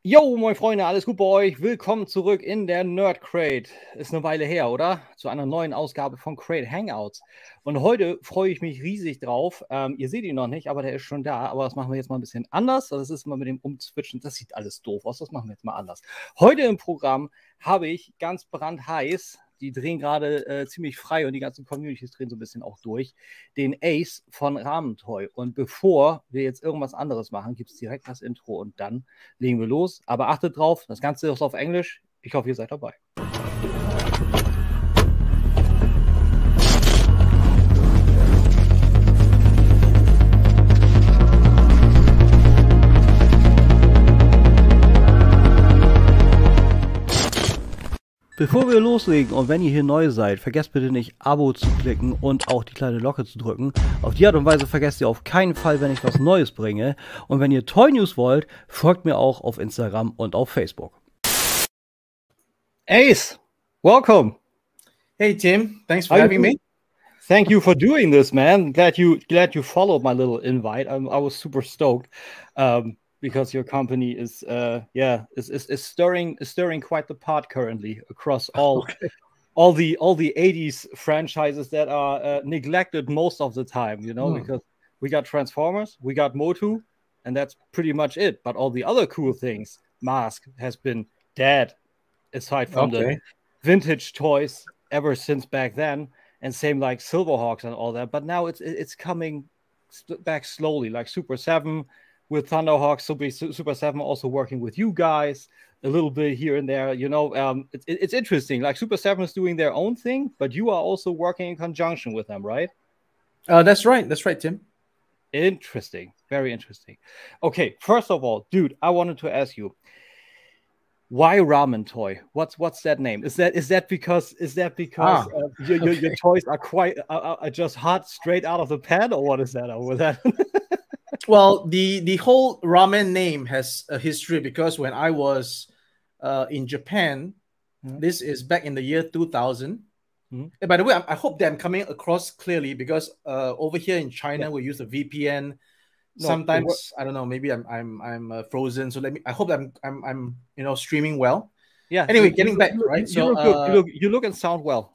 Yo, moin Freunde, alles gut bei euch? Willkommen zurück in der Nerd Crate. Ist eine Weile her, oder? Zu einer neuen Ausgabe von Crate Hangouts. Und heute freue ich mich riesig drauf. Ihr seht ihn noch nicht, aber der ist schon da. Aber das machen wir jetzt mal ein bisschen anders. Das ist mal mit dem Umzwitschen. Das sieht alles doof aus. Das machen wir jetzt mal anders. Heute im Programm habe ich ganz brandheiß, die drehen gerade ziemlich frei und die ganzen Communities drehen so ein bisschen auch durch, den Ace von Ramen Toy. Und bevor wir jetzt irgendwas anderes machen, gibt es direkt das Intro und dann legen wir los. Aber achtet drauf, das Ganze ist auf Englisch. Ich hoffe, ihr seid dabei. Bevor wir loslegen und wenn ihr hier neu seid, vergesst bitte nicht Abo zu klicken und auch die kleine Glocke zu drücken. Auf die Art und Weise vergesst ihr auf keinen Fall, wenn ich was Neues bringe. Und wenn ihr Toy News wollt, folgt mir auch auf Instagram und auf Facebook. Ace, welcome. Hey Tim, thanks for having me. Thank you for doing this, man. Glad you followed my little invite. I was super stoked. Because your company is stirring quite the pot currently across all the 80s franchises that are neglected most of the time, you know, because we got Transformers, we got Motu, and that's pretty much it. But all the other cool things, M.A.S.K has been dead aside from the vintage toys ever since back then, and same like Silverhawks and all that. But now it's coming back slowly, like Super 7 with Thunderhawks, Super 7 also working with you guys a little bit here and there, you know. It's interesting, like Super 7 is doing their own thing, but you are also working in conjunction with them, right? That's right, Tim. Interesting, very interesting. Okay, first of all, dude, I wanted to ask you, why Ramen Toy? What's that name? Is that because your toys are just hot straight out of the pan, or what is that over that? Well, the whole ramen name has a history because when I was in Japan, this is back in the year 2000. And by the way, I hope that I'm coming across clearly because over here in China, we use a VPN. Sometimes I don't know, maybe I'm frozen. So I hope I'm streaming well. Yeah. Anyway, getting back, right? So you look and sound well.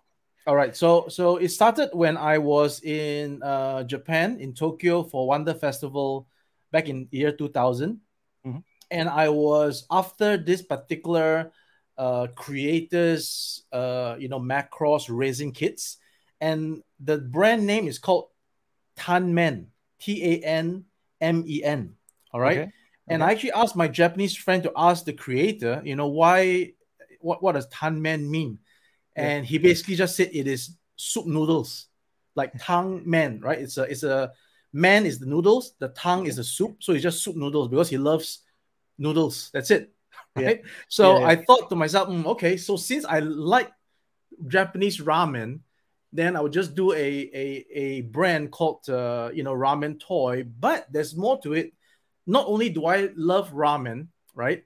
All right, so it started when I was in Japan, in Tokyo for Wonder Festival back in year 2000. And I was after this particular creators, Macross Raising Kids. And the brand name is called Tanmen, Tanmen. All right. Okay. And I actually asked my Japanese friend to ask the creator, what does Tanmen mean? And he basically just said it is soup noodles, like tang men, right? It's a man is the noodles, the tang is the soup, so it's just soup noodles because he loves noodles. That's it, right? So I thought to myself, okay, so since I like Japanese ramen, then I would just do a brand called Ramen Toy. But there's more to it. Not only do I love ramen, right?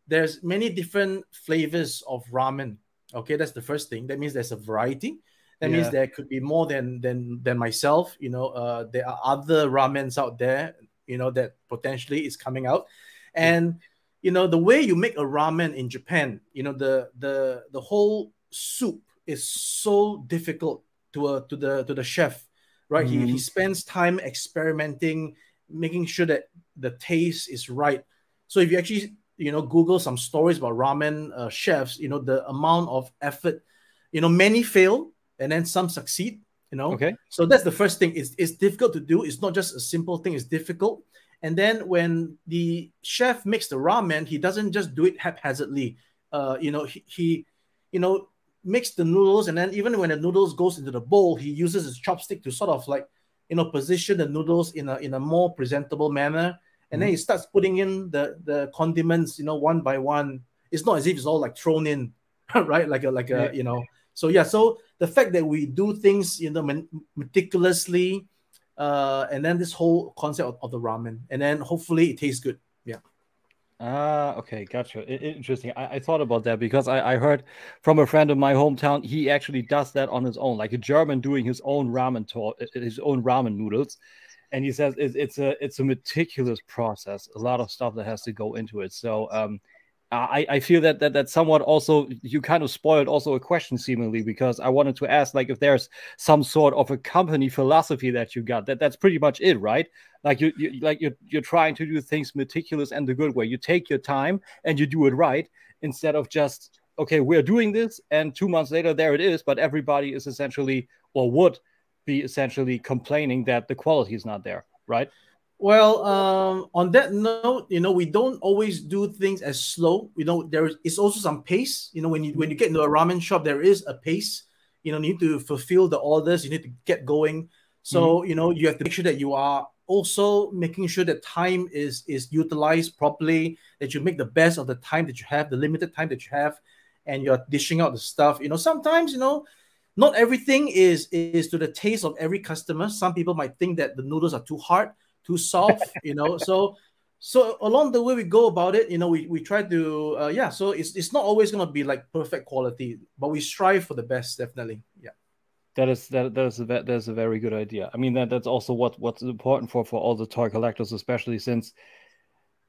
There's many different flavors of ramen. Okay, that's the first thing. That means there's a variety. That means there could be more than myself. There are other ramens out there, that potentially is coming out. And the way you make a ramen in Japan, the whole soup is so difficult to the chef, right? He spends time experimenting, making sure that the taste is right. So if you actually Google some stories about ramen chefs, the amount of effort, many fail and then some succeed, Okay. So that's the first thing. It's difficult to do. It's not just a simple thing. It's difficult. And then when the chef makes the ramen, he doesn't just do it haphazardly. He makes the noodles, and then even when the noodles goes into the bowl, he uses his chopstick to sort of like, position the noodles in a more presentable manner. And then he starts putting in the condiments, one by one. It's not as if it's all like thrown in, right? So the fact that we do things, meticulously, and then this whole concept of the ramen, and then hopefully it tastes good. Yeah. Ah, okay, gotcha. Interesting. I thought about that because I heard from a friend in my hometown, he actually does that on his own, like a German doing his own his own ramen noodles. And he says it's a meticulous process, a lot of stuff that has to go into it. So I feel that somewhat also you kind of spoiled also a question seemingly, because I wanted to ask, like, if there's some sort of a company philosophy that you got. That's pretty much it, right? Like you're trying to do things meticulous and the good way. You take your time and you do it right, instead of just, okay, we're doing this and 2 months later there it is, but everybody is essentially, or would be essentially, complaining that the quality is not there, right? Well, on that note, we don't always do things as slow. There is also some pace. When you get into a ramen shop, there is a pace. You need to fulfill the orders. You need to get going. So you have to make sure that you are also making sure that time is utilized properly. That you make the best of the time that you have, the limited time that you have, and you're dishing out the stuff. Sometimes not everything is to the taste of every customer. Some people might think that the noodles are too hard, too soft, so along the way we go about it, we try to so it's not always going to be like perfect quality, but we strive for the best, definitely. Yeah, that's a very good idea. I mean, that's also what's important for all the toy collectors, especially since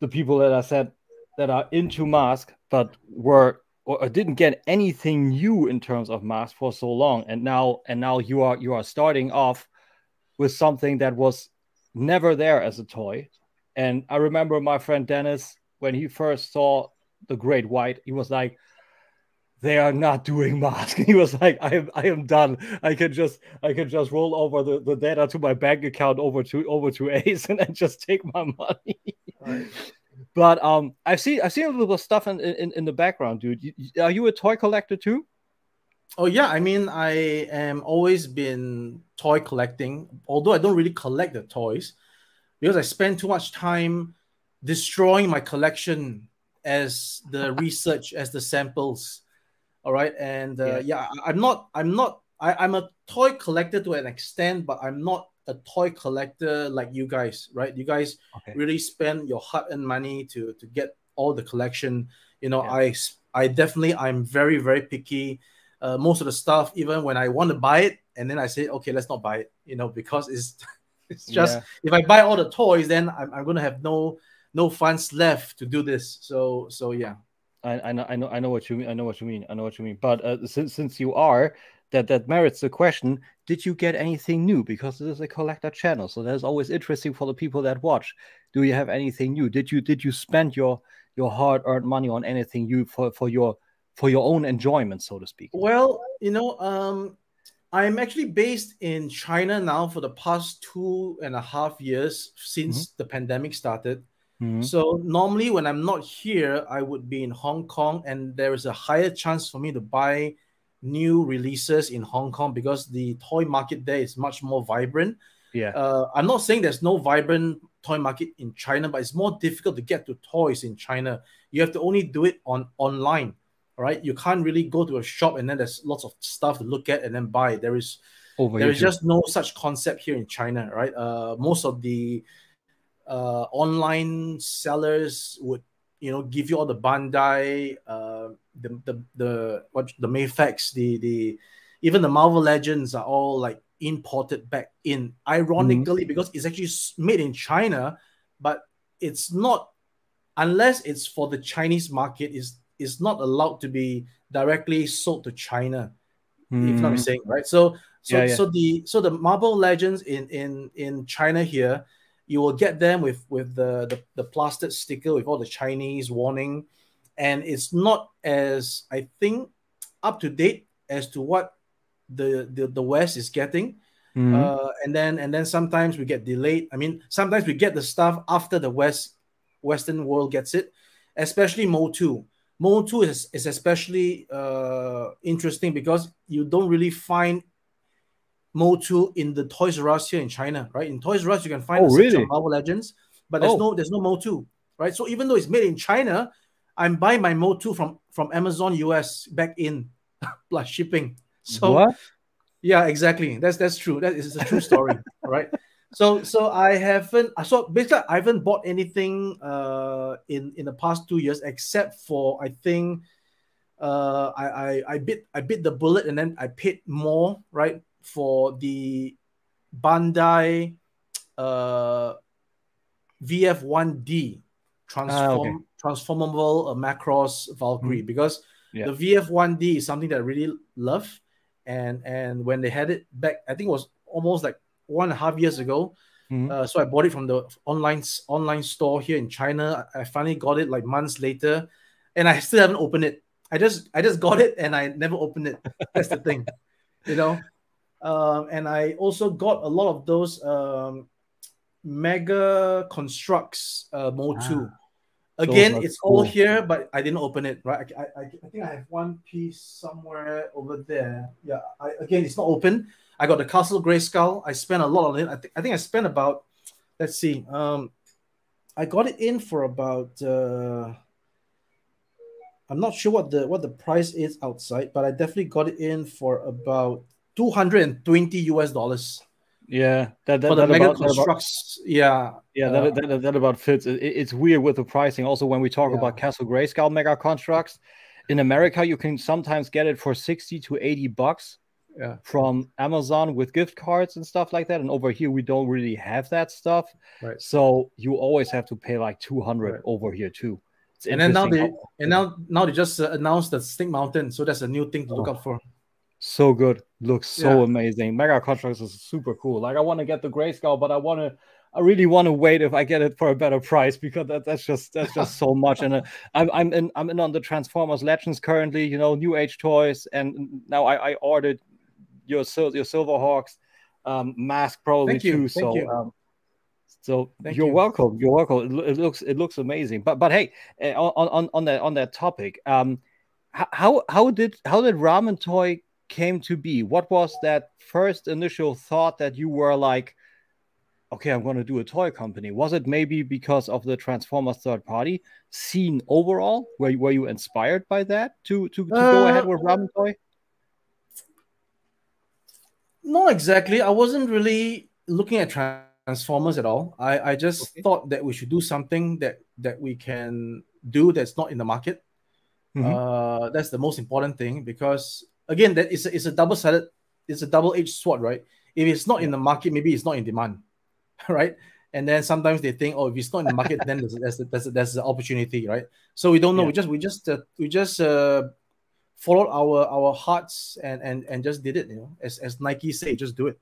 the people that I said that are into M.A.S.K, but were or didn't get anything new in terms of M.A.S.K for so long, and now you are starting off with something that was never there as a toy. And I remember my friend Dennis, when he first saw the Great White, he was like, they are not doing M.A.S.K. He was like, I am done. I can just roll over the data to my bank account over to Ace and then just take my money. right. But I've seen a little bit of stuff in the background, dude. Are you a toy collector too? Oh yeah, I mean, I am always been toy collecting, although I don't really collect the toys because I spend too much time destroying my collection as the research, as the samples. All right, and I'm a toy collector to an extent, but I'm not a toy collector like you guys, right? You guys really spend your hard-earned money to get all the collection. I definitely, I'm very, very picky. Most of the stuff, even when I want to buy it, and then I say, okay, let's not buy it, because it's just, if I buy all the toys, then I'm gonna have no funds left to do this. So yeah. I know what you mean. But since you are, that merits the question: did you get anything new? Because this is a collector channel, so that's always interesting for the people that watch. Do you have anything new? Did you spend your hard-earned money on anything new for your own enjoyment, so to speak? Well, I'm actually based in China now for the past 2.5 years since the pandemic started. So normally when I'm not here, I would be in Hong Kong, and there is a higher chance for me to buy new releases in Hong Kong because the toy market there is much more vibrant. Yeah. I'm not saying there's no vibrant toy market in China, but it's more difficult to get to toys in China. You have to only do it online, right? You can't really go to a shop and then there's lots of stuff to look at and then buy. There is just no such concept here in China, right? Most of the online sellers would give you all the Bandai, the M.A.S.K, the even the Marvel Legends are all like imported back in, ironically, because it's actually made in China, but it's not, unless it's for the Chinese market, is not allowed to be directly sold to China, if not mistaken, right? So the Marvel Legends in China here, you will get them with the plastic sticker with all the Chinese warning, and it's not as, I think, up to date as to what the West is getting. And then sometimes we get delayed. I mean, sometimes we get the stuff after the Western world gets it, especially Mo2. Mo2 is especially interesting because you don't really find Mo2 in the Toys R Us here in China, right? In Toys R Us, you can find a section of Marvel Legends, but there's no Mo2, right? So even though it's made in China, I'm buying my Mo2 from Amazon US back in plus shipping. So what? Yeah, exactly. That's true. That is a true story, right? So I haven't. So basically, I haven't bought anything in the past 2 years, except for, I think, I bit the bullet, and then I paid more, right, for the Bandai VF1D transformable Macross Valkyrie, because the VF1D is something that I really love, and when they had it back, I think it was almost like 1.5 years ago. So I bought it from the online store here in China. I finally got it like months later, and I still haven't opened it. I just got it and I never opened it. That's the thing, you know. And I also got a lot of those Mega Constructs Mode 2. Again, it's cool. All here, but I didn't open it. Right? I think I have one piece somewhere over there. Yeah. Again, it's not open. I got the Castle Grayskull. I spent a lot on it. I think I spent about, let's see. I got it in for about. I'm not sure what the price is outside, but I definitely got it in for about $220 US. Yeah, that Mega Constructs. That about fits. It's weird with the pricing. Also, when we talk about Castle Grayskull Mega Constructs, in America you can sometimes get it for $60 to $80 from Amazon with gift cards and stuff like that. And over here we don't really have that stuff, right? So you always have to pay like $200 over here too. And then now they just announced the Snake Mountain, so that's a new thing to look out for. So good, looks so amazing. Mega Constructs is super cool. Like I want to get the Grayskull, but I really want to wait if I get it for a better price, because that's just so much. And I'm in on the Transformers Legends currently, you know, New Age toys, and now I ordered your Silverhawks, M.A.S.K probably too. So you're welcome. You're welcome. It looks amazing. But hey, on that topic, how did Ramen Toy came to be? What was that first initial thought that you were like, okay, I'm going to do a toy company? Was it maybe because of the Transformers third party scene overall? Were you inspired by that to go ahead with Ramen Toy? Not exactly. I wasn't really looking at Transformers at all. I just thought that we should do something that we can do that's not in the market. That's the most important thing, because again, that it's a double-edged sword, right? If it's not in the market, maybe it's not in demand, right? And then sometimes they think, oh, if it's not in the market, then there's an opportunity, right? So we don't know. We just followed our hearts and just did it. You know, as Nike say, just do it.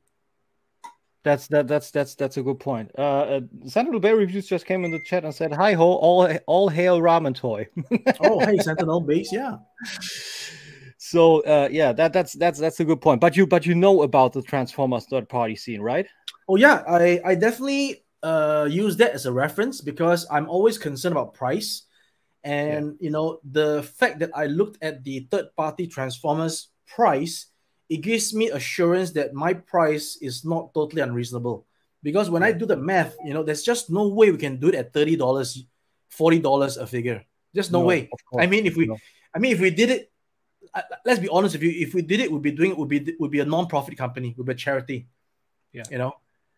That's a good point. Sentinel Bay Reviews just came in the chat and said, "Hi ho, all hail Ramen Toy." Oh, hey, Sentinel Base, yeah. So that's a good point. But you know about the Transformers third party scene, right? Oh yeah, I definitely use that as a reference, because I'm always concerned about price, and you know, the fact that I looked at the third party Transformers price, it gives me assurance that my price is not totally unreasonable. Because when I do the math, you know, there's just no way we can do it at $30, $40 a figure. Just no way. I mean, if we did it, let's be honest with you, if we did it, would be a non-profit company, would be a charity. You know,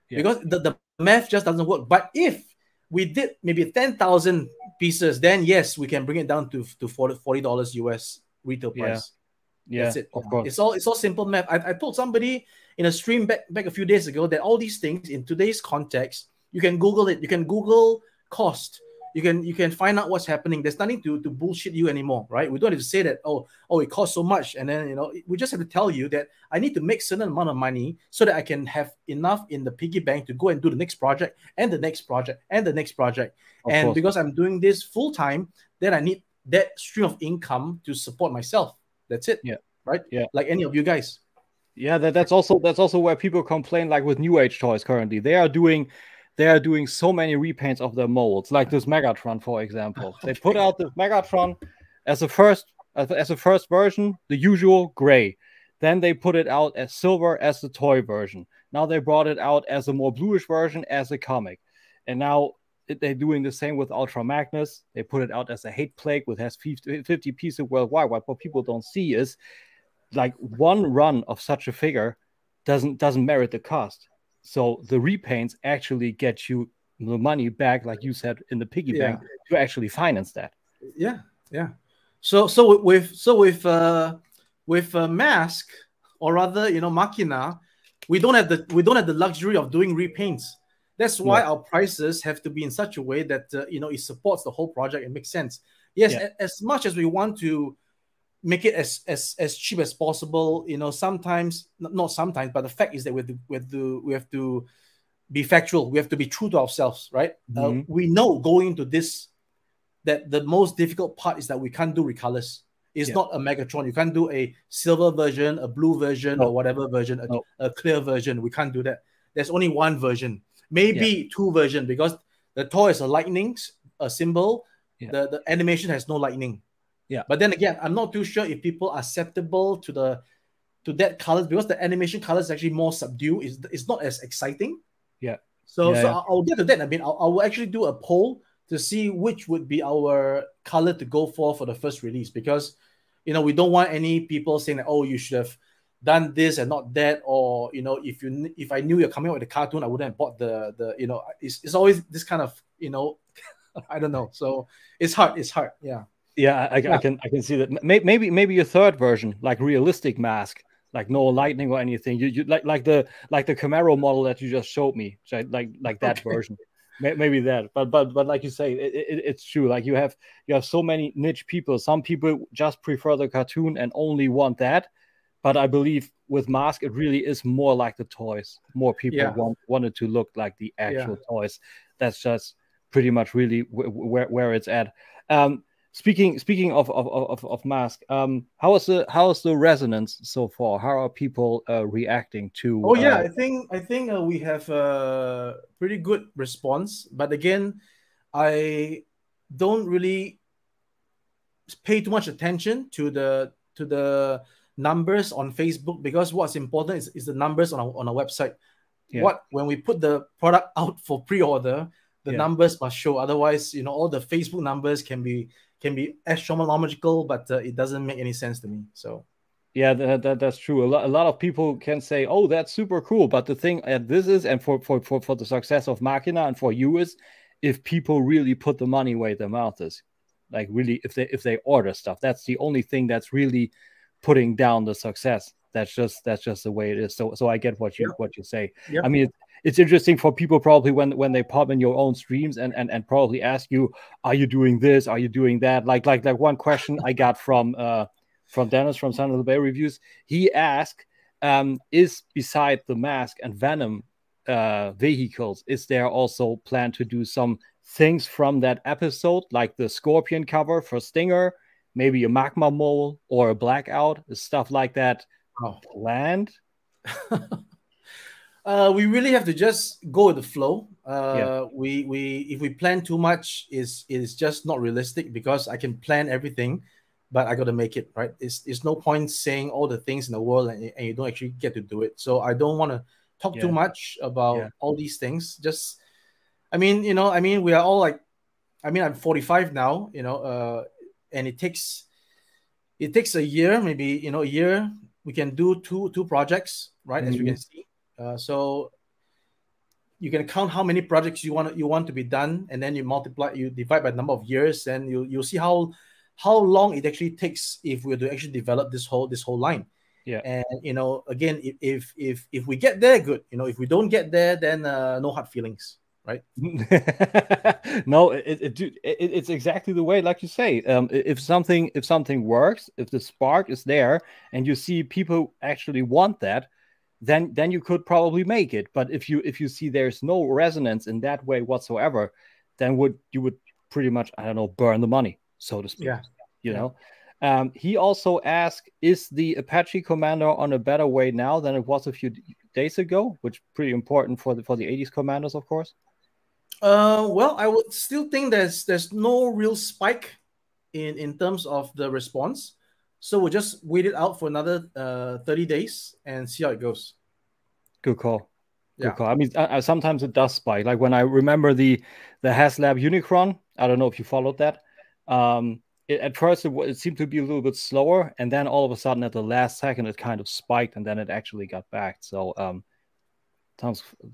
because the math just doesn't work. But if we did maybe 10,000 pieces, then yes, we can bring it down to $40 US retail price. That's it. Of course. It's all simple math. I told somebody in a stream back a few days ago that all these things in today's context, you can Google it. You can Google cost. You can find out what's happening. There's nothing to bullshit you anymore, right? We don't have to say that, oh, it costs so much. And then, you know, we just have to tell you that I need to make certain amount of money so that I can have enough in the piggy bank to go and do the next project and the next project and the next project. And because I'm doing this full time, then I need that stream of income to support myself. That's it. Right. Like any of you guys. That's also where people complain, like with New Age toys currently. They are doing so many repaints of their molds, like this Megatron, for example. They put out the Megatron as a first version, the usual gray. Then they put it out as silver as the toy version. Now they brought it out as a more bluish version as a comic. And now they're doing the same with Ultra Magnus. They put it out as a hate plague, which has 50 pieces worldwide. What people don't see is, like, one run of such a figure doesn't merit the cost. So the repaints actually get you the money back, like you said, in the piggy bank to actually finance that. Yeah, yeah. So with M.A.S.K, or rather, Machina, we don't have the luxury of doing repaints. That's why our prices have to be in such a way that it supports the whole project and makes sense. Yes, as much as we want to make it as cheap as possible, sometimes, not sometimes, but the fact is that we have to be factual. We have to be true to ourselves, right? We know going into this that the most difficult part is that we can't do recolors. It's not a Megatron. You can't do a silver version, a blue version, or whatever version, a clear version. We can't do that. There's only one version, maybe two versions, because the toy is a symbol. The animation has no lightning. But then again, I'm not too sure if people are acceptable to that colors, because the animation color is actually more subdued. It's not as exciting. So I'll get to that. I mean, I will actually do a poll to see which would be our color to go for the first release, because we don't want any people saying that, oh, you should have done this and not that, or if I knew you're coming out with a cartoon, I wouldn't have bought the it's always this kind of I don't know. So it's hard. I can see that. Maybe a third version, like realistic M.A.S.K, like no lightning or anything. You like the Camaro model that you just showed me, like that version. Maybe that, but like you say, it's true. Like you have so many niche people. Some people just prefer the cartoon and only want that. But I believe with M.A.S.K, it really is more like the toys. More people wanted to look like the actual toys. That's just pretty much really where it's at. Speaking of M.A.S.K, how is the resonance so far? How are people reacting to? I think we have a pretty good response, but again, I don't really pay too much attention to the numbers on Facebook, because what's important is the numbers on our website. When we put the product out for pre-order, the numbers must show. Otherwise, all the Facebook numbers can be astronomical, but it doesn't make any sense to me. So that's true. A lot of people can say, oh, that's super cool, but the thing this is, and for the success of Machina and for you, is if people really put the money where their mouth is. Like really, if they order stuff, that's the only thing that's really putting down the success. That's just the way it is. So I get what you say. I mean, it's interesting for people probably when they pop in your own streams and probably ask you, are you doing this? Are you doing that? Like one question I got from Dennis from San Jose Bay Reviews. He asked, is beside the M.A.S.K and Venom vehicles, is there also plan to do some things from that episode, like the Scorpion cover for Stinger, maybe a magma mole or a blackout, stuff like that planned? We really have to just go with the flow. If we plan too much, is just not realistic, because I can plan everything, but I got to make it right. It's no point saying all the things in the world and you don't actually get to do it. So I don't want to talk too much about all these things. Just, I mean, we are all like, I'm 45 now, and it takes a year, maybe, a year. We can do two projects, right? As you can see. So you can count how many projects you want to be done, and then you divide by the number of years, and you'll see how long it actually takes if we were to actually develop this whole line. And again, if we get there, good. If we don't get there, then no hard feelings, right? No, it's exactly the way, like you say. If something works, if the spark is there, and you see people actually want that, then you could probably make it. But if you see there's no resonance in that way whatsoever, then you would pretty much, I don't know, burn the money, so to speak. You know. He also asked, is the Apache Commander on a better way now than it was a few days ago? Which pretty important for the 80s commanders, of course. Well, I would still think there's no real spike in terms of the response. So we'll just wait it out for another 30 days and see how it goes. Good call. Good call. I mean, sometimes it does spike. Like when I remember the HasLab Unicron, I don't know if you followed that. At first, it seemed to be a little bit slower, and then all of a sudden, at the last second, it kind of spiked, and then it actually got back. So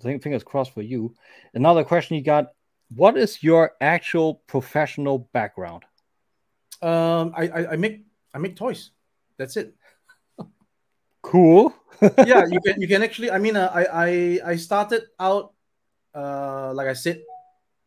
fingers crossed for you. Another question you got: what is your actual professional background? I make toys. That's it. Cool. Yeah, you can actually. I mean, I started out like I said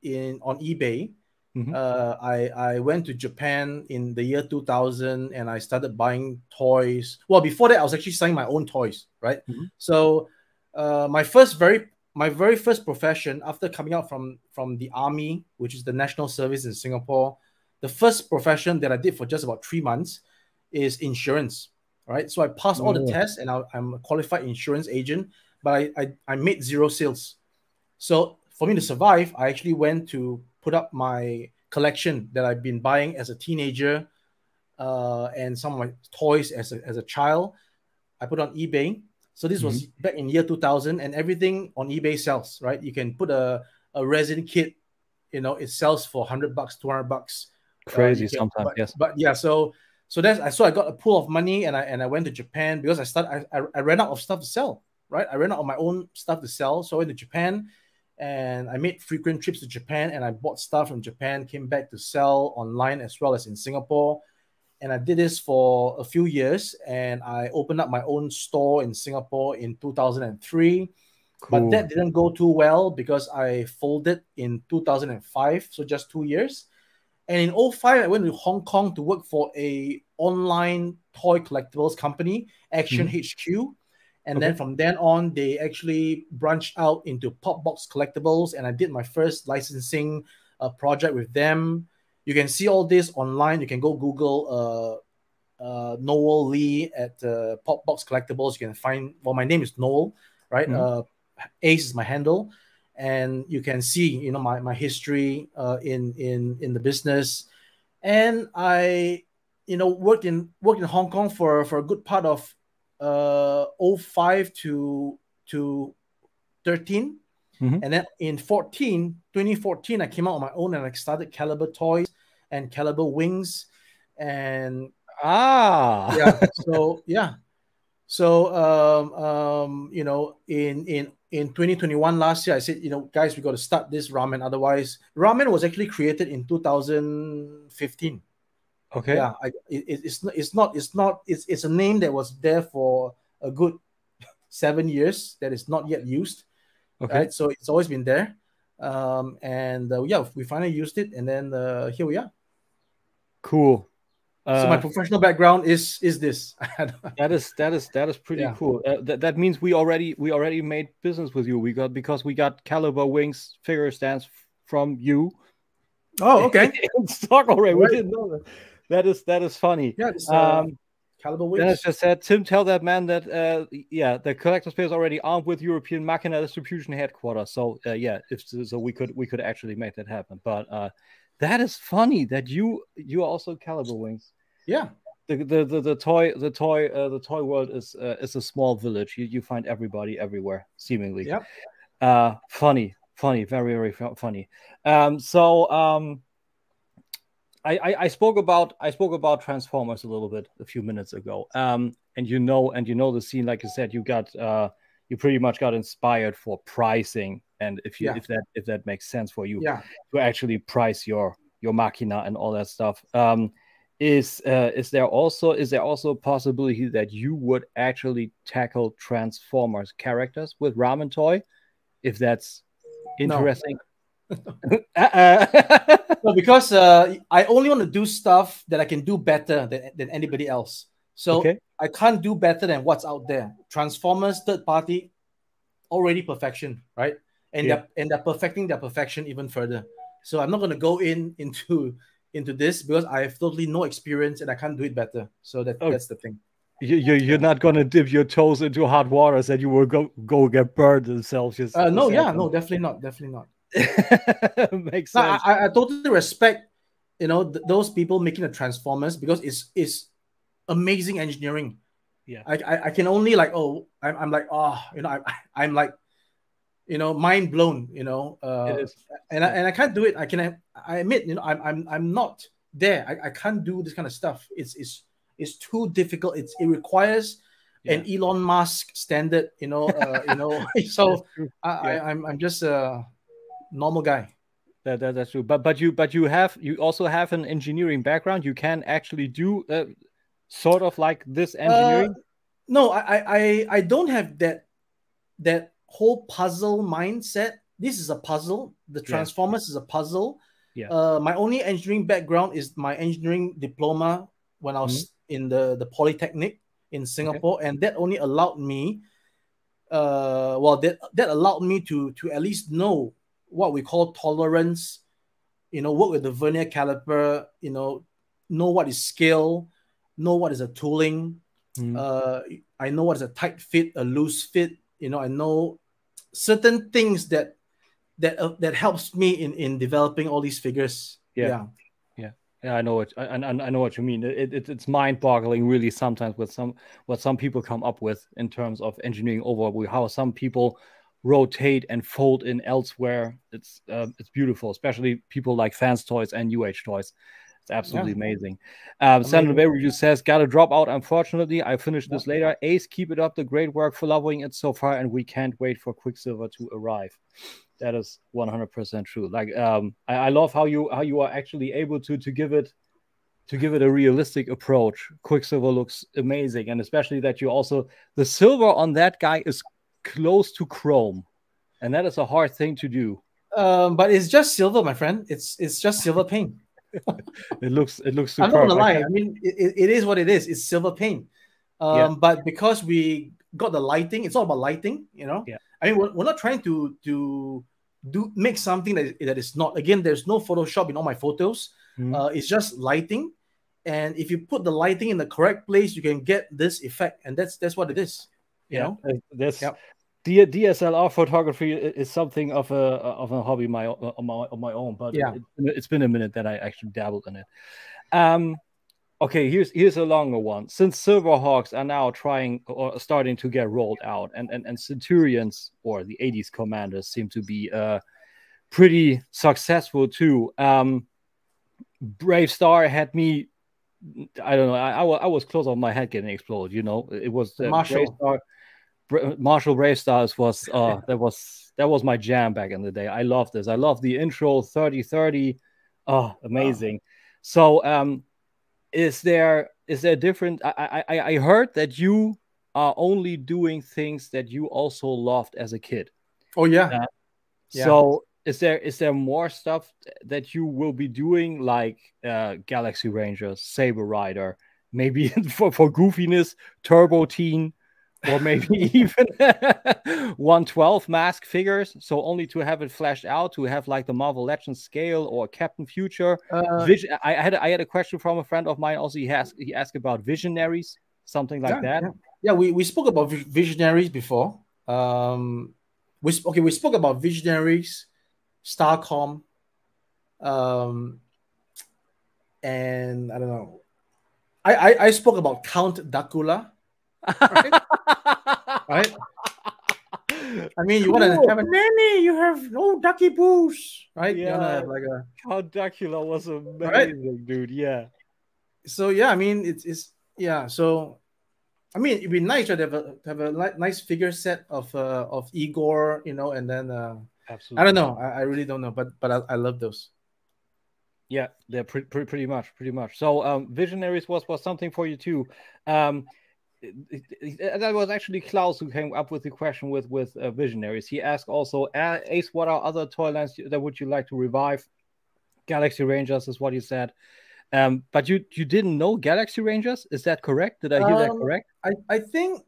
on eBay. Mm-hmm. I went to Japan in the year 2000 and I started buying toys. Well, before that, I was actually selling my own toys, right? Mm-hmm. So my very first profession after coming out from the army, which is the national service in Singapore, the first profession that I did for just about 3 months is insurance, right? So I passed all the tests and I'm a qualified insurance agent, but I made 0 sales. So for me to survive, I actually went to put up my collection that I've been buying as a teenager and some of my toys as a child. I put on eBay. So this was back in year 2000 and everything on eBay sells, right? You can put a resin kit, it sells for $100, $200. Crazy sometimes, yes. But yeah, so I got a pool of money and I went to Japan because I ran out of stuff to sell, right? I ran out of my own stuff to sell. So I went to Japan and I made frequent trips to Japan and I bought stuff from Japan, came back to sell online as well as in Singapore. And I did this for a few years and I opened up my own store in Singapore in 2003. Cool. But that didn't go too well because I folded in 2005, so just 2 years. And in 2005, I went to Hong Kong to work for a online toy collectibles company, Action HQ. And then from then on, they actually branched out into pop box collectibles. And I did my first licensing project with them. You can see all this online. You can go Google Noel Lee at Pop Box Collectibles. You can find, well, my name is Noel, right? Ace is my handle. And you can see, my history in the business. And I, worked in Hong Kong for a good part of 2005 to 13. And then in 2014, I came out on my own and I started Caliber Toys and Caliber Wings. And in 2021 last year, I said, guys, we got to start this ramen. Otherwise, ramen was actually created in 2015. Okay. Yeah, it's a name that was there for a good 7 years that is not yet used. Okay. Right? So it's always been there. We finally used it, and then here we are. Cool. So my professional background is this. that is pretty cool. That means we already made business with you. Because we got Caliber Wings figure stands from you. Oh, okay. In stock already. Right. We didn't know that. That is funny. Yeah. Caliber Wings. Dennis just said, Tim, tell that man that the collector space already armed with European Machina distribution headquarters. So we could actually make that happen. But that is funny that you are also Caliber Wings. Yeah. The toy world is a small village. You find everybody everywhere, seemingly. Yeah. Funny, very, very funny. I spoke about Transformers a little bit a few minutes ago. And you know the scene, like you said, you pretty much got inspired for pricing, and if that makes sense for you, to actually price your machina and all that stuff. Is there also a possibility that you would actually tackle Transformers characters with Ramen Toy, if that's interesting? No, because I only want to do stuff that I can do better than anybody else. So I can't do better than what's out there. Transformers, third party, already perfection, right? And they're perfecting their perfection even further. So I'm not going to go into this because I have totally no experience and I can't do it better. So that's the thing. You're not going to dip your toes into hot waters that you will go get burned themselves. No, definitely not. Makes sense. I totally respect, those people making the Transformers because it's amazing engineering. Yeah, I can only I'm like mind blown. It is. And I can't do it. I admit, I'm not there. I can't do this kind of stuff. It's too difficult. It requires an Elon Musk standard, you know. So I'm just a normal guy. That's true. But you also have an engineering background. You can actually do sort of like this engineering. No, I don't have that whole puzzle mindset. This is a puzzle. The Transformers is a puzzle. Yeah. My only engineering background is my engineering diploma when I was in the Polytechnic in Singapore, and that only allowed me, that allowed me to at least know what we call tolerance. You know, work with the vernier caliper. You know what is scale, know what is a tooling. I know what is a tight fit, a loose fit. You know, I know certain things that helps me in developing all these figures. Yeah, I know I know what you mean. It's mind-boggling, really, sometimes with what some people come up with in terms of engineering overall. How some people rotate and fold in elsewhere. It's beautiful, especially people like Fans Toys and UH Toys. It's absolutely amazing. Senator Bay Review says, "Got to drop out, unfortunately. I finished this later. Ace, keep it up. The great work, following it so far, and we can't wait for Quicksilver to arrive." That is 100% true. Like, I love how you are actually able to give it a realistic approach. Quicksilver looks amazing, and especially that you also, the silver on that guy is close to chrome, and that is a hard thing to do. But it's just silver, my friend. It's just silver paint. It looks superb. I'm not gonna lie. I mean, it is what it is. It's silver paint. But because we got the lighting, it's all about lighting. You know. Yeah. I mean, we're not trying to make something that is not. Again, there's no Photoshop in all my photos. It's just lighting, and if you put the lighting in the correct place, you can get this effect, and that's what it is. You know. DSLR photography is something of a hobby on my own, but it's been a minute that I actually dabbled in it. Okay, here's a longer one. Since Silverhawks are now trying or starting to get rolled out, and Centurions or the 80s commanders seem to be pretty successful too. Bravestarr had me, I don't know, I was close on my head getting exploded. You know, it was Marshall Bravestarr that was my jam back in the day. I love this. I love the intro 3030. Oh, amazing. Wow. So is there different? I heard that you are only doing things that you also loved as a kid. Oh yeah. So is there more stuff that you will be doing, like Galaxy Rangers, Saber Rider, maybe for goofiness, Turbo Teen, or maybe even 112 M.A.S.K figures, so only to have it fleshed out, to have like the Marvel Legends scale or Captain Future. I had a question from a friend of mine also. He asked about Visionaries, something like that. Yeah, we spoke about Visionaries before. We spoke about Visionaries, Starcom, and I don't know. I spoke about Count Dracula. Right? I mean, you want to have a nanny, you have no ducky boos, right? Yeah, you want to have like a Count Dracula was amazing, right? Dude. Yeah. So yeah, I mean, it's So I mean, it'd be nice to have a nice figure set of Igor, you know, and then absolutely. I don't know, I really don't know, but I love those. Yeah, they're pretty much. So Visionaries was something for you too. That was actually Klaus who came up with the question with Visionaries. He asked also, Ace, what are other toy lines that would you like to revive? Galaxy Rangers is what he said. But you didn't know Galaxy Rangers? Is that correct? Did I hear that correct? I think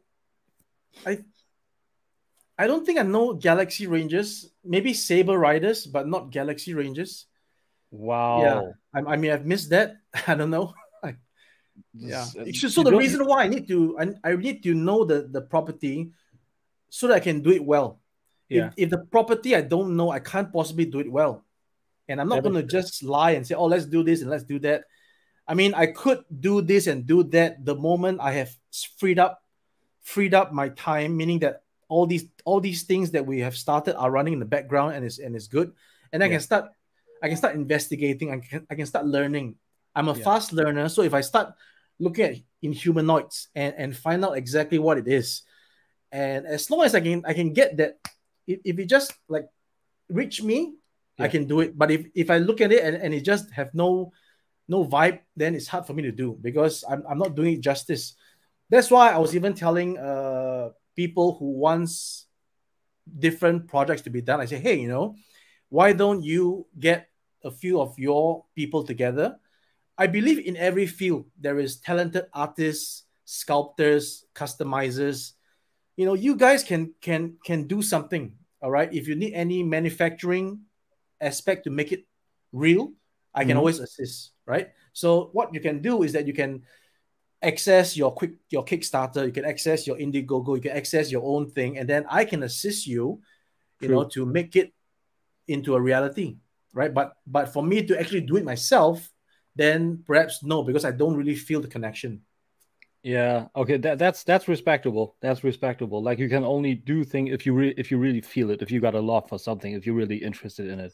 I don't think I know Galaxy Rangers. Maybe Saber Riders, but not Galaxy Rangers. Wow. Yeah, I mean, I've missed that. I don't know. Yeah. So the reason why I need to know the property so that I can do it well. Yeah. If the property I don't know, I can't possibly do it well. And I'm not going to just lie and say, oh, let's do this and let's do that. I mean, I could do this and do that the moment I have freed up my time, meaning that all these things that we have started are running in the background and it's good. And I can start investigating. I can start learning. I'm a fast learner, so if I start looking at in humanoids and find out exactly what it is. And as long as I can get that, if it just like reach me, I can do it. But if I look at it and it just have no vibe, then it's hard for me to do, because I'm not doing it justice. That's why I was even telling people who wants different projects to be done, I say, hey, why don't you get a few of your people together? I believe in every field there is talented artists, sculptors, customizers. You guys can do something. All right. If you need any manufacturing aspect to make it real, I can always assist. Right. So what you can do is that you can access your Kickstarter, you can access your Indiegogo, you can access your own thing, and then I can assist you, to make it into a reality. Right. But for me to actually do it myself, then perhaps no, because I don't really feel the connection. Yeah. Okay. That's respectable. That's respectable. Like, you can only do things if you really feel it, if you got a love for something, if you're really interested in it.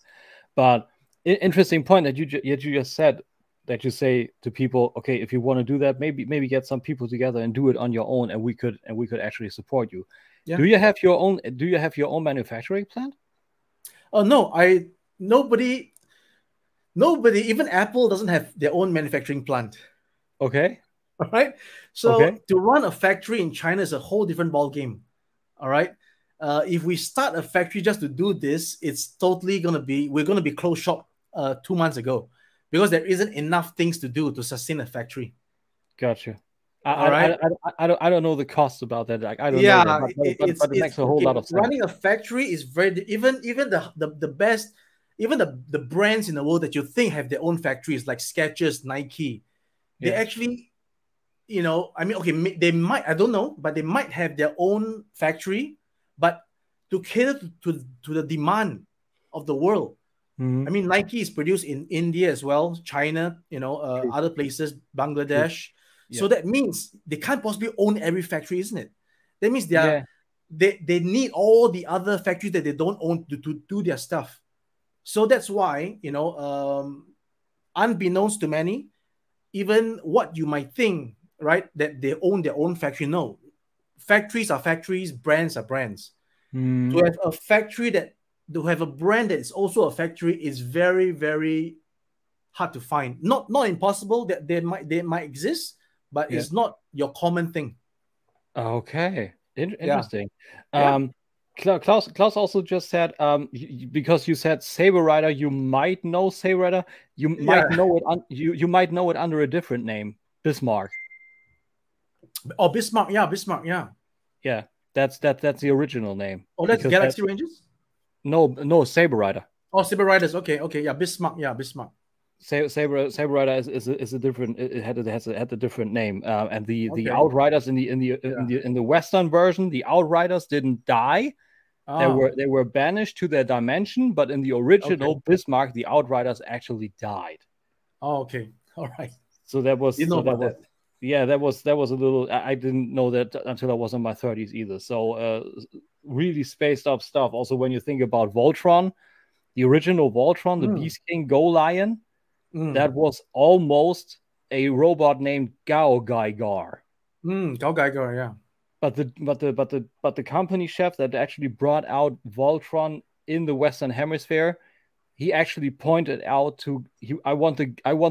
But interesting point that you just said, that you say to people, okay, if you want to do that, maybe get some people together and do it on your own, and we could actually support you. Yeah. Do you have your own manufacturing plant? Oh no, nobody, even Apple doesn't have their own manufacturing plant. Okay. All right. So to run a factory in China is a whole different ball game. All right. If we start a factory just to do this, it's totally we're gonna be closed shop 2 months ago, because there isn't enough things to do to sustain a factory. Gotcha. I don't know the costs about that. Like, I don't know that, but it makes a whole lot of sense. Running a factory is very even the best, even the brands in the world that you think have their own factories, like Skechers, Nike, they actually, I mean, okay, they might, I don't know, but they might have their own factory, but to cater to the demand of the world. I mean, Nike is produced in India as well, China, other places, Bangladesh. Yeah. So that means they can't possibly own every factory, isn't it? That means they need all the other factories that they don't own to do their stuff. So that's why, unbeknownst to many, even what you might think, right, that they own their own factory, no. Factories are factories, brands are brands. To have a factory to have a brand that is also a factory is very, very hard to find. Not impossible, that they might exist, but it's not your common thing. Okay. Interesting. Klaus also just said, because you said Saber Rider, you might know Saber Rider, you might know it you might know it under a different name, Bismarck. Oh, Bismarck, Bismarck, yeah. That's the original name. Oh, that's Galaxy Rangers? No, Saber Rider. Oh, Saber Riders. Okay, yeah, Bismarck, Bismarck. Saber Rider is a different. It had a different name, and the Outriders in the Western version, the Outriders didn't die. They were banished to their dimension, but in the original Bismarck, the Outriders actually died. Oh, okay, all right. So that was that was a little. I didn't know that until I was in my 30s either. So really spaced up stuff. Also, when you think about Voltron, the original Voltron, the Beast King Go Lion. That was almost a robot named Gao Gaigar. Gao Gaigar, yeah. But the company chef that actually brought out Voltron in the Western Hemisphere, he actually pointed out I want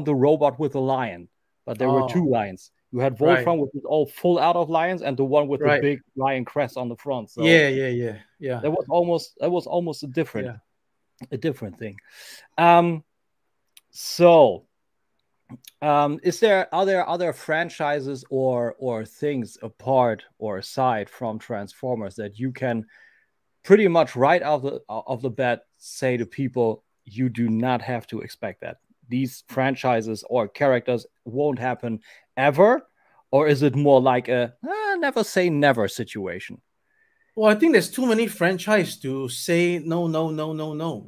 the robot with a lion. But there were 2 lions. You had Voltron, which was all full out of lions, and the one with the big lion crest on the front. So yeah. That was almost a different thing. So, are there other franchises or things apart or aside from Transformers that you can pretty much right off the bat say to people, you do not have to expect that these franchises or characters won't happen ever? Or is it more like a never say never situation? Well, I think there's too many franchises to say no,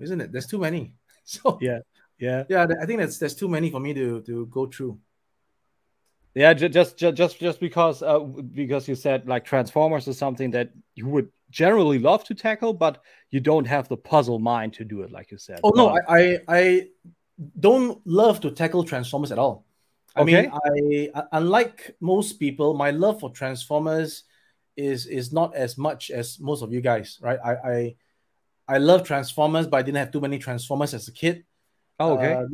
isn't it? There's too many. So yeah, I think there's too many for me to go through. Yeah, just because you said like Transformers is something that you would generally love to tackle, but you don't have the puzzle mind to do it, like you said. Oh no, I don't love to tackle Transformers at all. I mean, unlike most people, my love for Transformers is not as much as most of you guys, right? I love Transformers, but I didn't have too many Transformers as a kid. Oh, okay.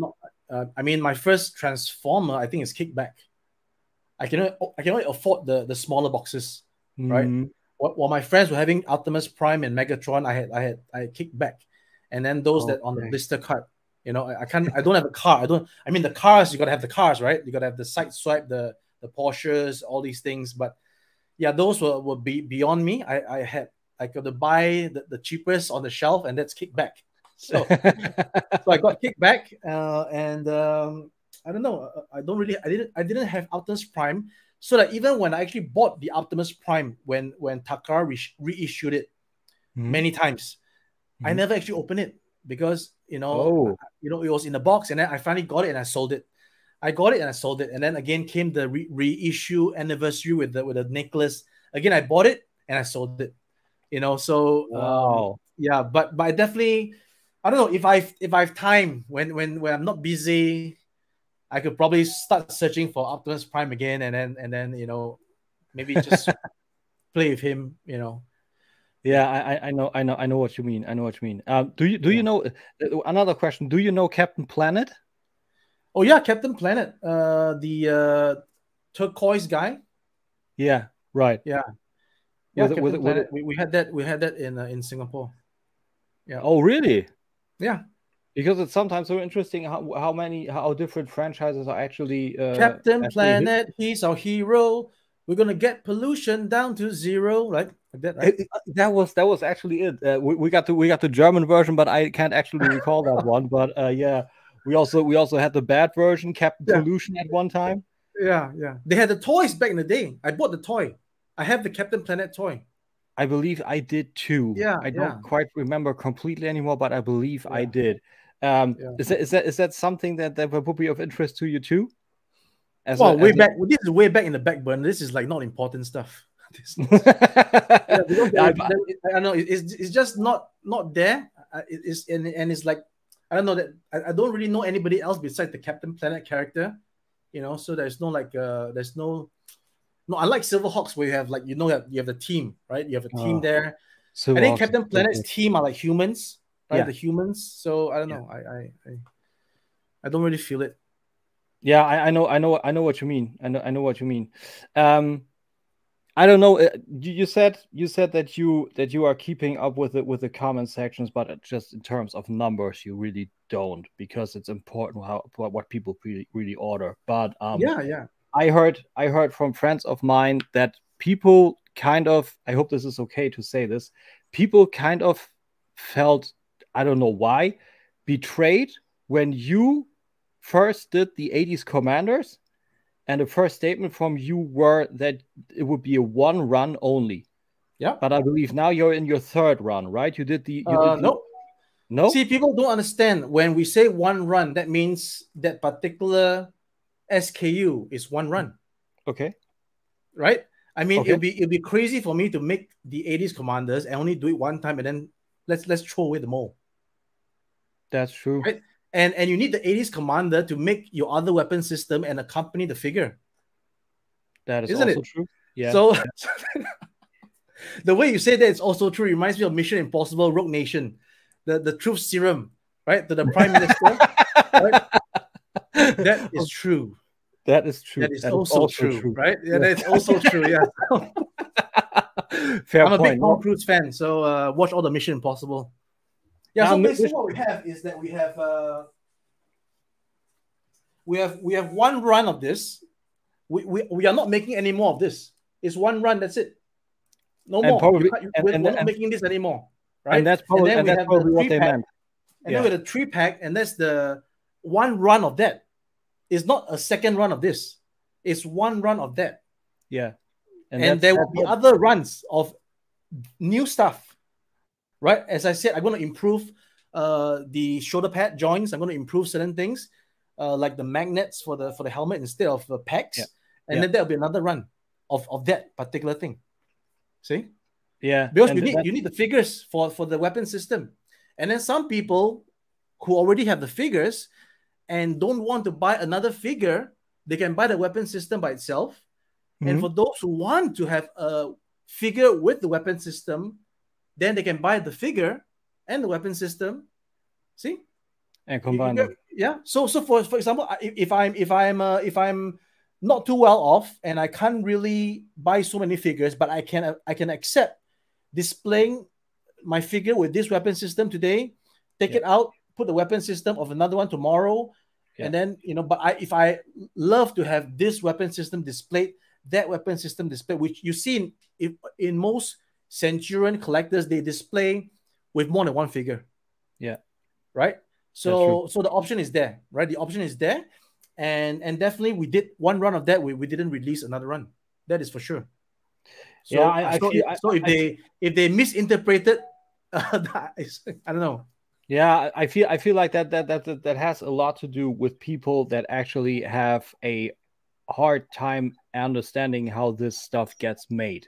I mean, my first Transformer, I think, is Kickback. I can only afford the smaller boxes, right? While my friends were having Optimus Prime and Megatron, I had Kickback, and then those that on the blister card. You know, I don't have a car. I mean, the cars, you gotta have the cars, right? You gotta have the side swipe, the Porsches, all these things. But yeah, those were beyond me. I got to buy the cheapest on the shelf, and that's Kickback. So I got Kickback, and I don't know. I didn't have Optimus Prime, so that even when I actually bought the Optimus Prime when Takara reissued it many times, I never actually opened it because it was in the box, and then I finally got it and I sold it. I got it and I sold it, and then again came the reissue anniversary with the necklace. Again, I bought it and I sold it. You know, so yeah, but I definitely, I don't know, if I have time when I'm not busy, I could probably start searching for Optimus Prime again, and then you know, maybe just play with him. You know. Yeah, I know what you mean. I know what you mean. Do you know another question? Do you know Captain Planet? Oh yeah, Captain Planet. The turquoise guy. Yeah. Right. Yeah. Yeah. We had that in Singapore. Yeah. Oh really? Yeah. Because it's sometimes so interesting how different franchises are actually. Captain Planet, he's our hero. We're gonna get pollution down to zero, right? Like that, right? That was actually it. We got the German version, but I can't actually recall that one. But yeah, we also had the bad version, Captain Pollution, at one time. Yeah. They had the toys back in the day. I bought the toy. I have the Captain Planet toy. I believe I did too. Yeah, I don't quite remember completely anymore, but I believe I did. Is that something that would be of interest to you too? This is way back in the back burner. This is like not important stuff. I know it's just not there. It's like, I don't know that I don't really know anybody else besides the Captain Planet character, you know. So there's no like there's no unlike Silverhawks where you have like, you know, you have the team, right? You have a team there. I think Captain Planet's team are like humans, right? Yeah. The humans. So I don't know. I don't really feel it. Yeah, I know what you mean. I know what you mean. I don't know. You said that you are keeping up with the comment sections, but just in terms of numbers, you really don't, because it's important what people really order. But yeah. I heard from friends of mine that people kind of, I hope this is okay to say this, people kind of felt, I don't know why, betrayed when you first did the 80s Commanders, and the first statement from you were that it would be a one run only. Yeah. But I believe now you're in your third run, right? You did the No. See, people don't understand when we say one run, that means that particular SKU is one run. Okay. Right? I mean, it'll be crazy for me to make the 80s Commanders and only do it one time and then let's throw away the mold. That's true. Right? And you need the 80s Commander to make your other weapon system and accompany the figure. That is also true. Yeah. So the way you say that is also true. It reminds me of Mission Impossible Rogue Nation, the truth serum, right? To the Prime Minister. Right? That is true. That is true. That is also true, right? Yeah, that's also true. Yeah. Fair I'm a point. big Tom Cruise fan, so watch all the Mission Impossible. Yeah, so basically what we have is that we have one run of this. We are not making any more of this. It's one run, that's it. No more. We're not making this anymore. Right? And that's probably what they meant. And then we have the 3-pack, and that's the one run of that. It's not a second run of this. It's one run of that. Yeah. And there will be other runs of new stuff. Right? As I said, I'm going to improve the shoulder pad joints. I'm going to improve certain things, like the magnets for the helmet instead of pegs. Yeah. And then there'll be another run of that particular thing. See? Yeah. Because you need the figures for the weapon system. And then some people who already have the figures and don't want to buy another figure they can buy the weapon system by itself. And for those who want to have a figure with the weapon system, then they can buy the figure and the weapon system. See? And combine them. Yeah. So for example, if I'm not too well off and I can't really buy so many figures, but I can accept displaying my figure with this weapon system today, take it out, put the weapon system of another one tomorrow, and then but if I love to have this weapon system displayed, that weapon system displayed, which you see in most Centurion collectors, they display with more than one figure. Yeah. Right. So the option is there, right? The option is there, and definitely we did one run of that. We didn't release another run. That is for sure. So, if they misinterpreted, I don't know. Yeah, I feel like that has a lot to do with people that actually have a hard time understanding how this stuff gets made,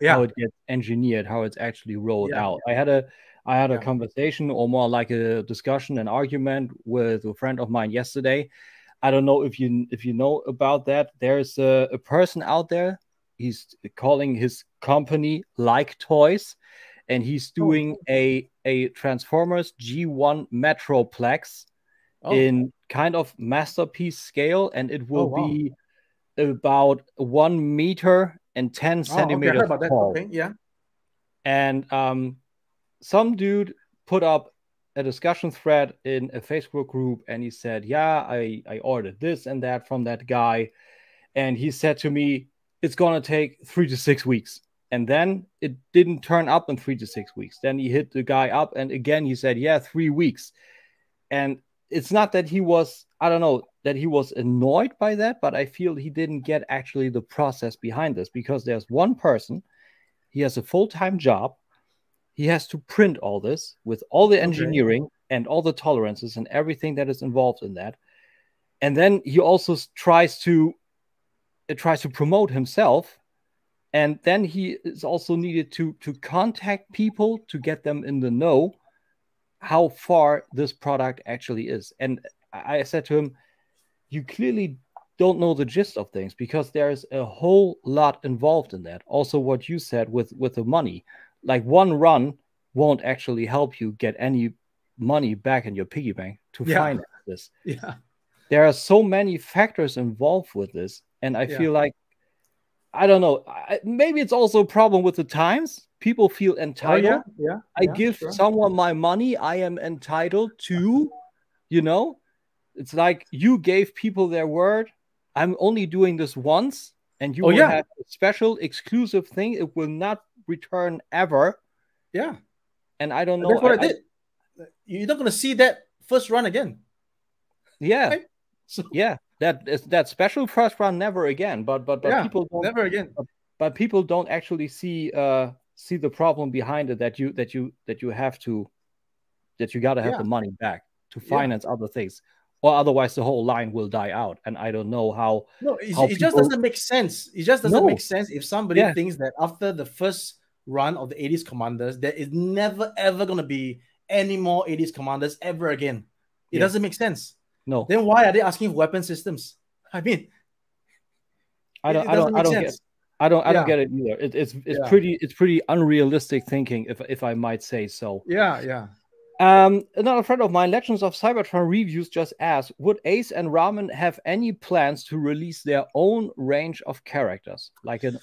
how it gets engineered, how it's actually rolled out. I had a conversation, or more like a discussion, an argument with a friend of mine yesterday. I don't know if you know about that. There's a person out there. He's calling his company Like Toys, and he's doing a Transformers G1 Metroplex in kind of masterpiece scale, and it will be about 1 meter and 10 centimeters I heard about tall. That. Okay, yeah. And some dude put up a discussion thread in a Facebook group, and he said, yeah, I ordered this and that from that guy, and he said to me, it's gonna take 3 to 6 weeks. And then it didn't turn up in 3 to 6 weeks. Then he hit the guy up, and again he said, yeah, 3 weeks. And it's not that he was, I don't know, that he was annoyed by that, but I feel he didn't get actually the process behind this, because there's one person, he has a full-time job, he has to print all this with all the engineering and all the tolerances and everything that is involved in that. And then he also tries to promote himself. And then he is also needed to contact people to get them in the know how far this product actually is. And I said to him, you clearly don't know the gist of things, because there's a whole lot involved in that. Also, what you said with the money, like one run won't actually help you get any money back in your piggy bank to finance this. Yeah. There are so many factors involved with this. And I feel like, I don't know, maybe it's also a problem with the times. People feel entitled. I give someone my money, I am entitled to, it's like you gave people their word. I'm only doing this once, and you will have a special exclusive thing. It will not return ever. Yeah. And I don't know. That's what I did. You're not going to see that first run again. Yeah. Right? So, yeah. That special first run never again. But people don't, never again. But people don't actually see the problem behind it, that you gotta have the money back to finance other things, or otherwise the whole line will die out. And I don't know how. No, it just doesn't make sense. It just doesn't make sense if somebody thinks that after the first run of the 80s Commanders, there is never ever gonna be any more 80s Commanders ever again. It doesn't make sense. No. Then why are they asking for weapon systems? I mean, I don't get it either. It's pretty unrealistic thinking, if I might say so. Yeah. Another friend of mine, Legends of Cybertron Reviews, just asked, would Ace and Ramen have any plans to release their own range of characters, like a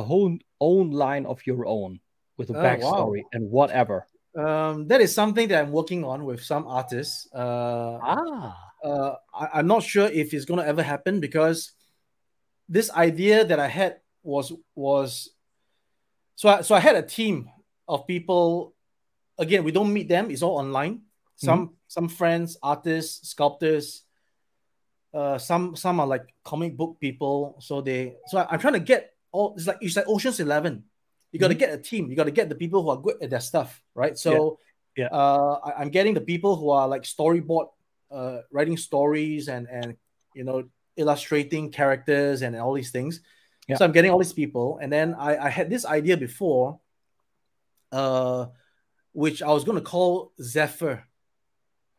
whole own line of your own with a backstory and whatever? That is something that I'm working on with some artists. I'm not sure if it's going to ever happen, because this idea that I had was so I had a team of people. Again, we don't meet them; it's all online. Some friends, artists, sculptors. Some are like comic book people. So I'm trying to get all. It's like Ocean's 11. You got to get a team. You got to get the people who are good at their stuff, right? So I'm getting the people who are like storyboard, writing stories and illustrating characters and all these things. So I'm getting all these people, and then I had this idea before, which I was going to call Zephyr.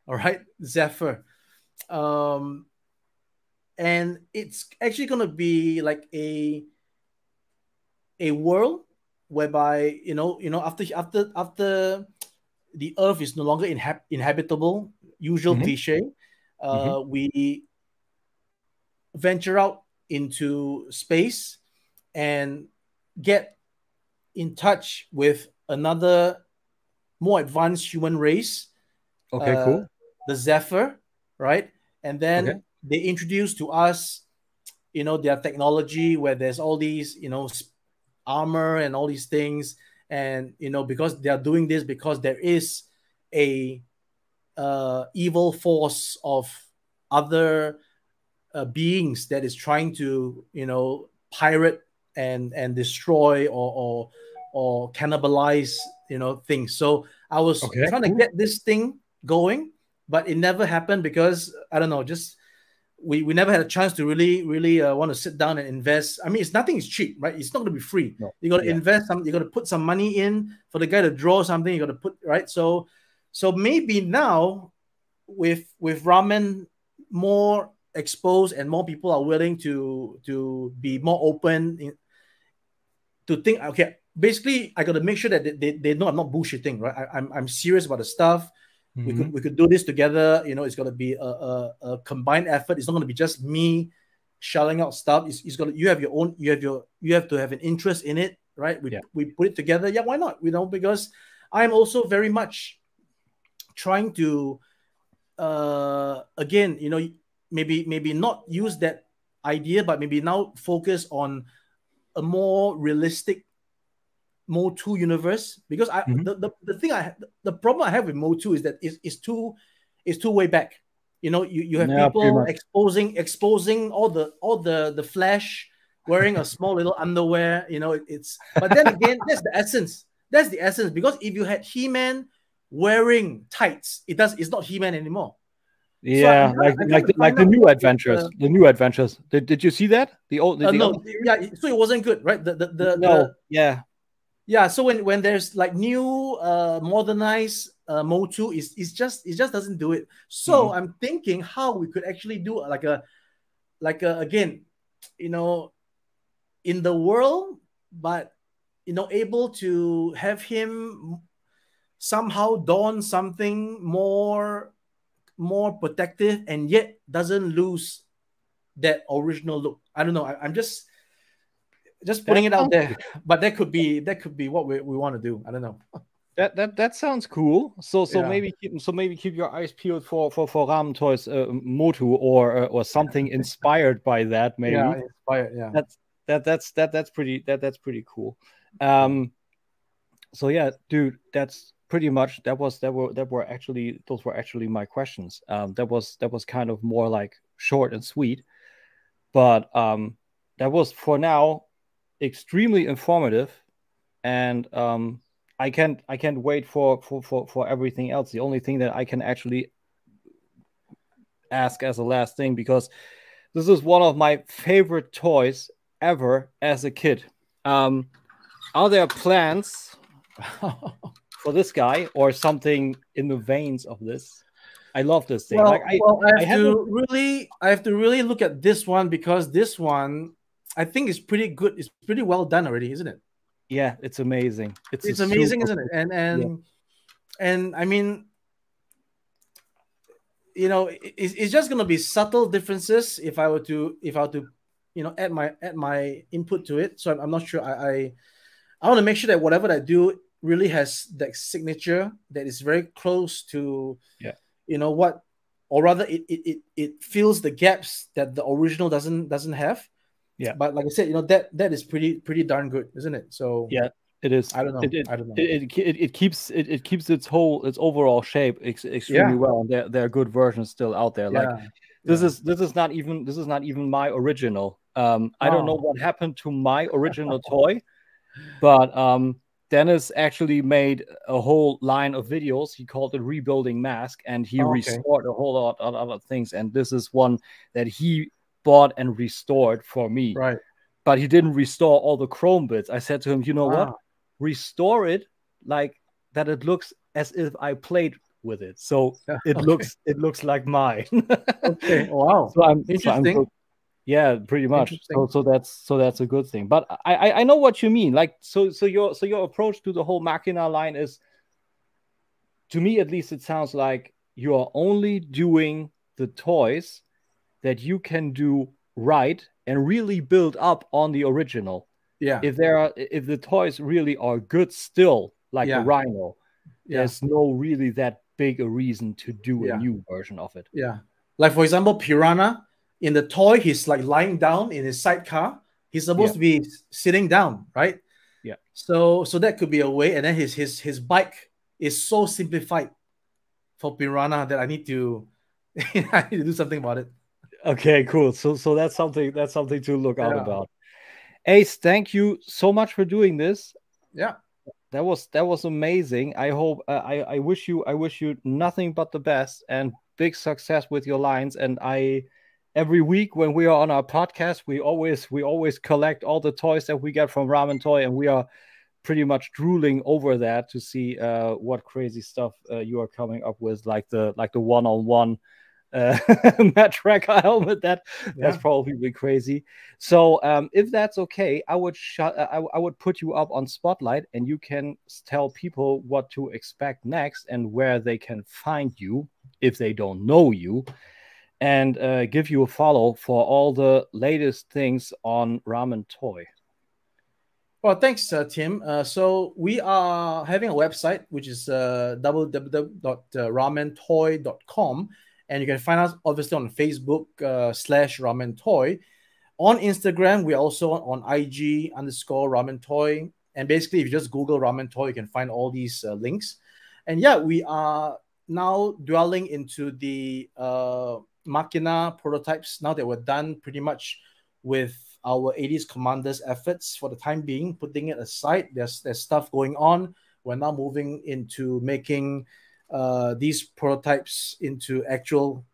All right, Zephyr. and it's actually going to be like a world whereby after the Earth is no longer inhabitable, usual cliche, we venture out into space and get in touch with another more advanced human race. Okay, cool. The Zephyr, right? And then they introduce to us, their technology where there's all these, armor and all these things. And, because they are doing this because there is a evil force of other beings that is trying to, pirate and destroy or cannibalize, things. So I was trying to get this thing going, but it never happened because I don't know, just we never had a chance to really want to sit down and invest. I mean, nothing is cheap, right? It's not going to be free. No. You got to invest some, you got to put some money in for the guy to draw something. You got to put, right? So maybe now with ramen more exposed and more people are willing to be more open to think, okay, basically I got to make sure that they know I'm not bullshitting, right? I'm serious about the stuff. We could do this together. It's going to be a combined effort. It's not going to be just me shelling out stuff. It's going to, you have your own, you have to have an interest in it, right? We put it together. Yeah, why not? Because I'm also very much trying to again, maybe not use that idea, but maybe now focus on a more realistic Mo2 universe, because the problem I have with Mo2 is that it's too way back. You have people exposing all the flesh, wearing a small little underwear. But then again, that's the essence. That's the essence, because if you had He-Man wearing tights, it's not He-Man anymore. Yeah, so like the new adventures. The new adventures. Did you see that? The old so it wasn't good, right? Yeah, so when there's like new modernized Mo2, it just doesn't do it. So I'm thinking how we could actually do like a again, in the world, but able to have him somehow don something more protective and yet doesn't lose that original look. I don't know. I'm just putting it out there, but that could be what we want to do. I don't know. That sounds cool. So maybe keep your eyes peeled for Ramen Toy's Motu or something inspired by that. Maybe inspired. Yeah, that's pretty cool. So yeah, dude, that's pretty much those were actually my questions. That was kind of more like short and sweet, but that was for now extremely informative, and I can't wait for everything else. The only thing that I can actually ask as a last thing, because this is one of my favorite toys ever as a kid. Are there plans for this guy or something in the veins of this? I love this thing. I have to really look at this one, because this one I think is pretty good. It's pretty well done already, isn't it? Yeah, it's amazing. It's amazing, isn't it? And I mean, it's just gonna be subtle differences if I were to add my input to it. So I'm not sure. I want to make sure that whatever I do really has that signature that is very close to what, or rather it fills the gaps that the original doesn't have. Yeah, but like I said, that is pretty darn good, isn't it? So yeah, it is. I don't know. I don't know. It keeps its overall shape extremely well, and there are good versions still out there. Like this is not even my original. I don't know what happened to my original toy, but Dennis actually made a whole line of videos. He called it Rebuilding M.A.S.K, and he restored a whole lot of other things. And this is one that he bought and restored for me. Right. But he didn't restore all the chrome bits. I said to him, what? Restore it like that it looks as if I played with it. So it looks like mine. Okay. Wow. So I'm interesting. Yeah, pretty much. So that's a good thing. But I know what you mean. Like so your approach to the whole Machina line is, to me at least, it sounds like you are only doing the toys that you can do right and really build up on the original. Yeah. If the toys really are good still, like the Rhino, there's no really that big a reason to do a new version of it. Yeah. Like for example, Piranha, in the toy, he's like lying down in his sidecar. He's supposed to be sitting down, right? Yeah. So that could be a way. And then his bike is so simplified for Piranha that I need to do something about it. Okay, cool. So that's something to look out about. Ace, thank you so much for doing this. Yeah. That was amazing. I hope I wish you nothing but the best and big success with your lines. And every week when we are on our podcast, we always collect all the toys that we get from Ramen Toy, and we are pretty much drooling over that to see what crazy stuff you are coming up with, like the one-on-one Matt Tracker helmet. That's probably crazy. So if that's okay, I would put you up on Spotlight, and you can tell people what to expect next and where they can find you if they don't know you, and give you a follow for all the latest things on Ramen Toy. Well, thanks, Tim. So we are having a website, which is www.ramentoy.com. And you can find us obviously on Facebook /Ramen Toy. On Instagram, we're also on IG_Ramen Toy. And basically, if you just Google Ramen Toy, you can find all these links. And yeah, we are now dwelling into the Machina prototypes now that we're done pretty much with our 80s Commanders efforts for the time being, putting it aside. There's stuff going on. We're now moving into making these prototypes into actual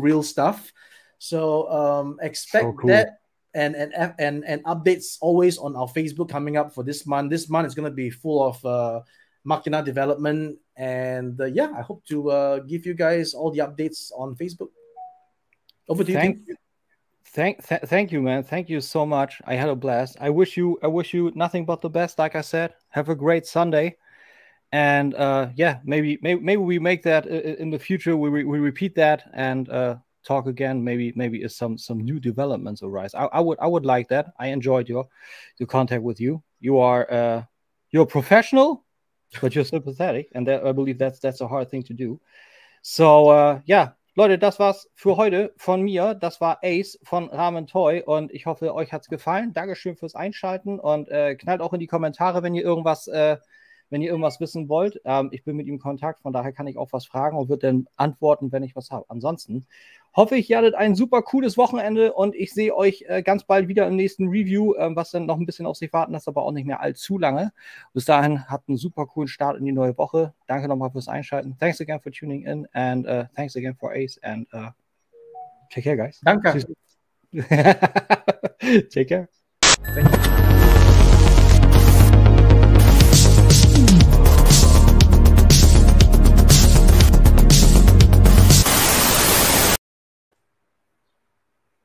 real stuff. So expect that and updates always on our Facebook coming up for this month. This month is going to be full of Machina development, and I hope to give you guys all the updates on Facebook. Over to you, Tim. Thank you, man. Thank you so much. I had a blast. I wish you nothing but the best. Like I said, have a great Sunday. And maybe we make that in the future. We repeat that and talk again. Maybe if some new developments arise. I would like that. I enjoyed your contact with you. You're a professional, but you're sympathetic, and I believe that's a hard thing to do. So Leute, das war's für heute von mir. Das war Ace von Ramen Toy, und ich hoffe, euch hat's gefallen. Dankeschön fürs Einschalten, und knallt auch in die Kommentare, wenn ihr irgendwas wissen wollt. Ich bin mit ihm in Kontakt, von daher kann ich auch was fragen und wird dann antworten, wenn ich was habe. Ansonsten hoffe ich, ihr hattet ein super cooles Wochenende, und ich sehe euch ganz bald wieder im nächsten Review, was dann noch ein bisschen auf sich warten lässt, aber auch nicht mehr allzu lange. Bis dahin, habt einen super coolen Start in die neue Woche. Danke nochmal fürs Einschalten. Thanks again for tuning in, and thanks again for Ace, and take care, guys. Danke. Take care. Thank you.